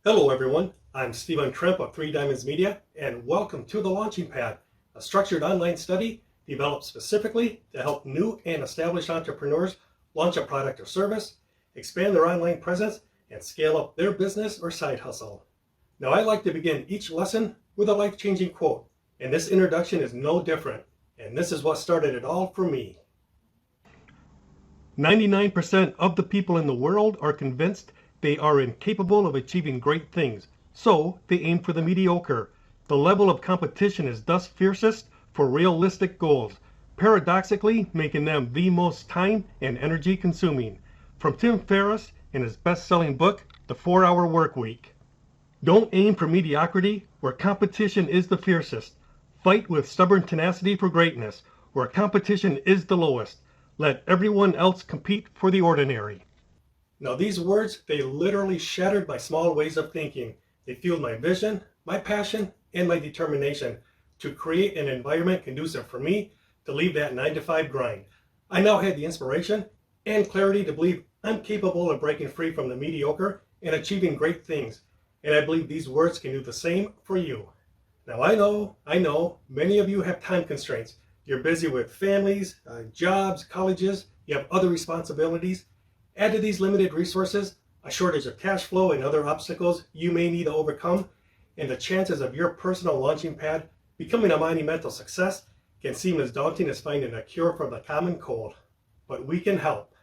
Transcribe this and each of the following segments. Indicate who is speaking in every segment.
Speaker 1: Hello everyone, I'm Stephen Tremp of 3 Diamonds Media, and welcome to The Launching Pad, a structured online study developed specifically to help new and established entrepreneurs launch a product or service, expand their online presence, and scale up their business or side hustle. Now I like to begin each lesson with a life-changing quote, and this introduction is no different, and this is what started it all for me. 99% of the people in the world are convinced they are incapable of achieving great things, so they aim for the mediocre. The level of competition is thus fiercest for realistic goals, paradoxically making them the most time and energy consuming. From Tim Ferriss in his best-selling book, The 4-Hour Workweek. Don't aim for mediocrity where competition is the fiercest. Fight with stubborn tenacity for greatness where competition is the lowest. Let everyone else compete for the ordinary. Now these words, they literally shattered my small ways of thinking. They fueled my vision, my passion, and my determination to create an environment conducive for me to leave that 9-to-5 grind. I now had the inspiration and clarity to believe I'm capable of breaking free from the mediocre and achieving great things. And I believe these words can do the same for you. Now I know, many of you have time constraints. You're busy with families, jobs, colleges, you have other responsibilities. Add to these limited resources a shortage of cash flow and other obstacles you may need to overcome, and the chances of your personal launching pad becoming a monumental success can seem as daunting as finding a cure for the common cold. But we can help.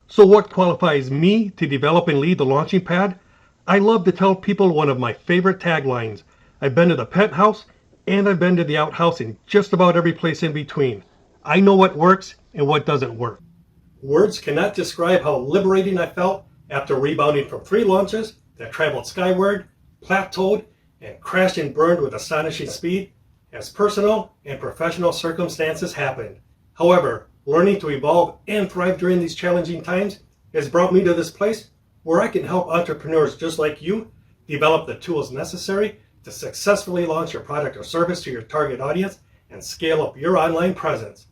Speaker 1: So what qualifies me to develop and lead the launching pad? I love to tell people one of my favorite taglines. I've been to the penthouse and I've been to the outhouse and just about every place in between. I know what works and what doesn't work. Words cannot describe how liberating I felt after rebounding from 3 launches that traveled skyward, plateaued, and crashed and burned with astonishing speed as personal and professional circumstances happened. However, learning to evolve and thrive during these challenging times has brought me to this place where I can help entrepreneurs just like you develop the tools necessary to successfully launch your product or service to your target audience and scale up your online presence.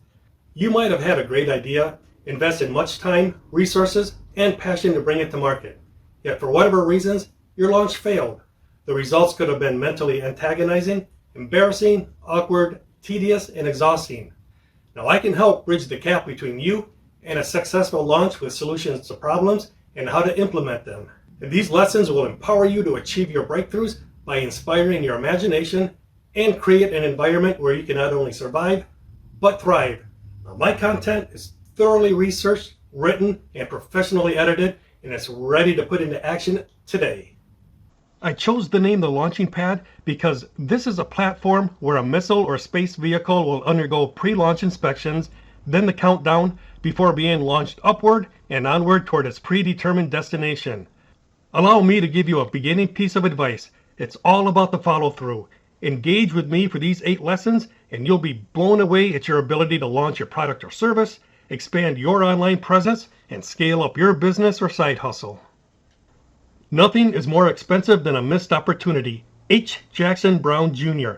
Speaker 1: You might have had a great idea, invested much time, resources, and passion to bring it to market. Yet for whatever reasons, your launch failed. The results could have been mentally antagonizing, embarrassing, awkward, tedious, and exhausting. Now I can help bridge the gap between you and a successful launch with solutions to problems and how to implement them. And these lessons will empower you to achieve your breakthroughs by inspiring your imagination and create an environment where you can not only survive, but thrive. Now, my content is thoroughly researched, written, and professionally edited, and it's ready to put into action today. I chose the name The Launching Pad because this is a platform where a missile or space vehicle will undergo pre-launch inspections, then the countdown before being launched upward and onward toward its predetermined destination. Allow me to give you a beginning piece of advice. It's all about the follow-through. Engage with me for these 8 lessons, and you'll be blown away at your ability to launch your product or service, expand your online presence, and scale up your business or side hustle. Nothing is more expensive than a missed opportunity. H. Jackson Brown Jr.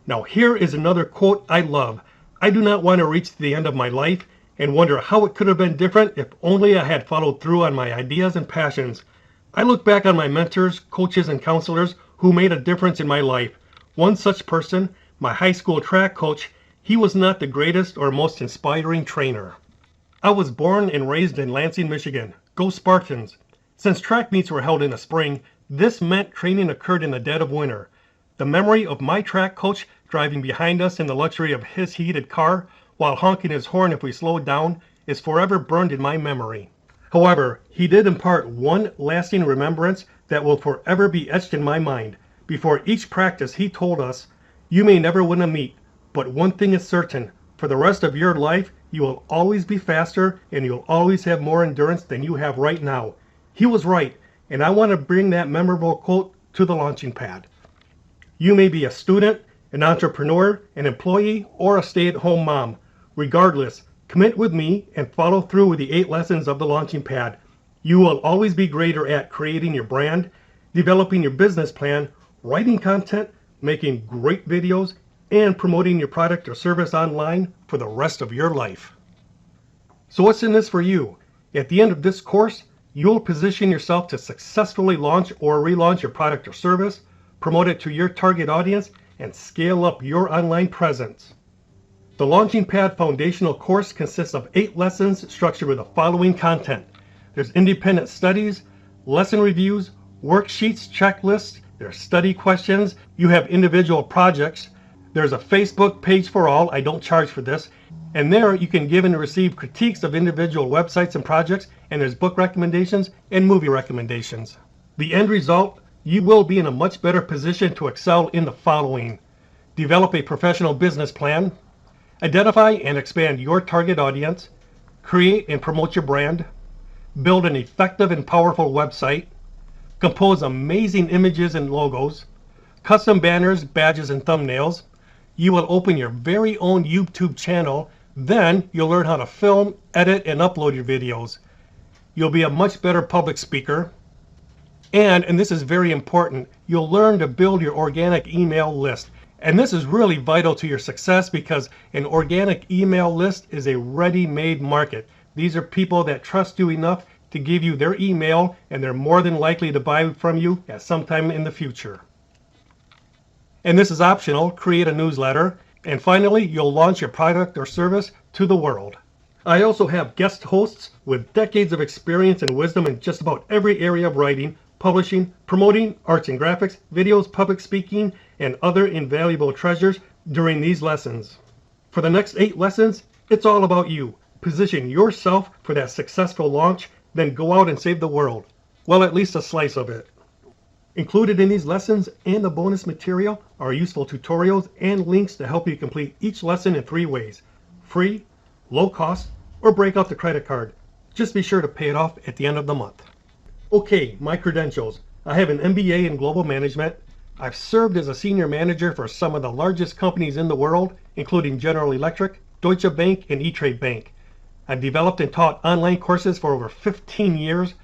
Speaker 1: Now here is another quote I love. I do not want to reach the end of my life and wonder how it could have been different if only I had followed through on my ideas and passions. I look back on my mentors, coaches, and counselors who made a difference in my life. One such person, my high school track coach, he was not the greatest or most inspiring trainer. I was born and raised in Lansing, Michigan. Go Spartans! Since track meets were held in the spring, this meant training occurred in the dead of winter. The memory of my track coach driving behind us in the luxury of his heated car while honking his horn if we slowed down is forever burned in my memory. However, he did impart one lasting remembrance that will forever be etched in my mind. Before each practice, he told us, "You may never win a meet, but one thing is certain. For the rest of your life, you will always be faster and you'll always have more endurance than you have right now." He was right, and I want to bring that memorable quote to the launching pad. You may be a student, an entrepreneur, an employee, or a stay-at-home mom. Regardless, commit with me and follow through with the 8 lessons of the launching pad. You will always be greater at creating your brand, developing your business plan, writing content, making great videos, and promoting your product or service online for the rest of your life. So what's in this for you? At the end of this course, You'll position yourself to successfully launch or relaunch your product or service, promote it to your target audience, and scale up your online presence. The Launching Pad Foundational course consists of 8 lessons structured with the following content. There's independent studies, lesson reviews, worksheets, checklists, there's study questions, you have individual projects, there's a Facebook page for all, I don't charge for this, and there you can give and receive critiques of individual websites and projects, and there's book recommendations and movie recommendations. The end result, you will be in a much better position to excel in the following. Develop a professional business plan, identify and expand your target audience, create and promote your brand, build an effective and powerful website, compose amazing images and logos, custom banners, badges, and thumbnails. You will open your very own YouTube channel. Then you'll learn how to film, edit, and upload your videos. You'll be a much better public speaker. And this is very important, you'll learn to build your organic email list. And this is really vital to your success because an organic email list is a ready-made market. These are people that trust you enough to give you their email, and they're more than likely to buy from you at some time in the future. And this is optional, create a newsletter. And finally, you'll launch your product or service to the world. I also have guest hosts with decades of experience and wisdom in just about every area of writing, publishing, promoting, arts and graphics, videos, public speaking, and other invaluable treasures during these lessons. For the next 8 lessons, it's all about you. Position yourself for that successful launch, then go out and save the world. Well, at least a slice of it. Included in these lessons and the bonus material are useful tutorials and links to help you complete each lesson in 3 ways. Free, low cost, or break out the credit card. Just be sure to pay it off at the end of the month. Okay, my credentials. I have an MBA in global management. I've served as a senior manager for some of the largest companies in the world, including General Electric, Deutsche Bank, and E-Trade Bank. I've developed and taught online courses for over 15 years.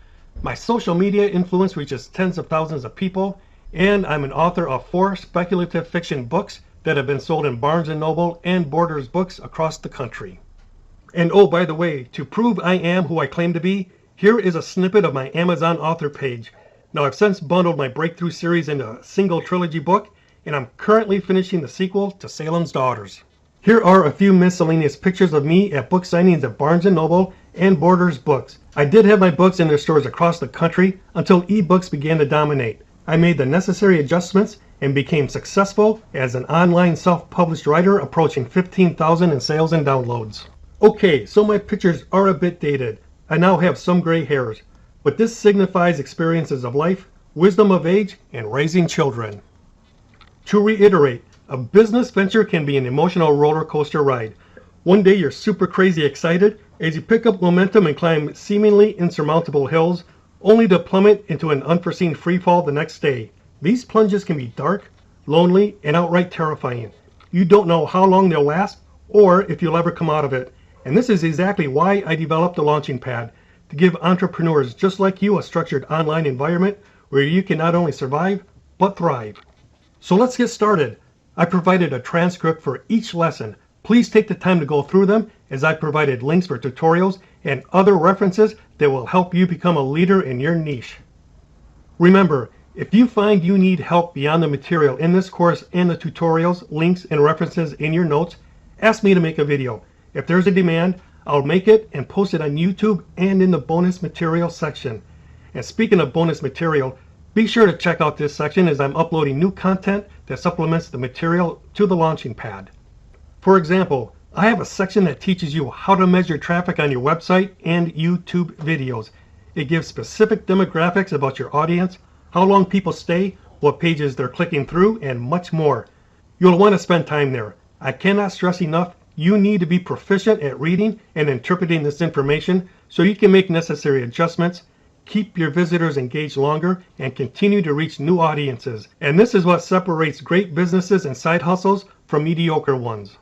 Speaker 1: My social media influence reaches tens of thousands of people, and I'm an author of 4 speculative fiction books that have been sold in Barnes & Noble and Borders books across the country. And oh, by the way, to prove I am who I claim to be, here is a snippet of my Amazon author page. Now, I've since bundled my breakthrough series into a single trilogy book, and I'm currently finishing the sequel to Salem's Daughters. Here are a few miscellaneous pictures of me at book signings at Barnes & Noble and Borders books. I did have my books in their stores across the country until ebooks began to dominate. I made the necessary adjustments and became successful as an online self-published writer approaching 15,000 in sales and downloads. Okay, so my pictures are a bit dated. I now have some gray hairs, but this signifies experiences of life, wisdom of age, and raising children. To reiterate, a business venture can be an emotional roller coaster ride. One day you're super crazy excited as you pick up momentum and climb seemingly insurmountable hills, only to plummet into an unforeseen freefall the next day. These plunges can be dark, lonely, and outright terrifying. You don't know how long they'll last or if you'll ever come out of it. And this is exactly why I developed the Launching Pad, to give entrepreneurs just like you a structured online environment where you can not only survive, but thrive. So let's get started. I provided a transcript for each lesson. Please take the time to go through them, as I provided links for tutorials and other references that will help you become a leader in your niche. Remember, if you find you need help beyond the material in this course and the tutorials, links, and references in your notes, ask me to make a video. If there's a demand, I'll make it and post it on YouTube and in the bonus material section. And speaking of bonus material, be sure to check out this section as I'm uploading new content that supplements the material to the Launching Pad. For example, I have a section that teaches you how to measure traffic on your website and YouTube videos. It gives specific demographics about your audience, how long people stay, what pages they're clicking through, and much more. You'll want to spend time there. I cannot stress enough, you need to be proficient at reading and interpreting this information so you can make necessary adjustments, keep your visitors engaged longer, and continue to reach new audiences. And this is what separates great businesses and side hustles from mediocre ones.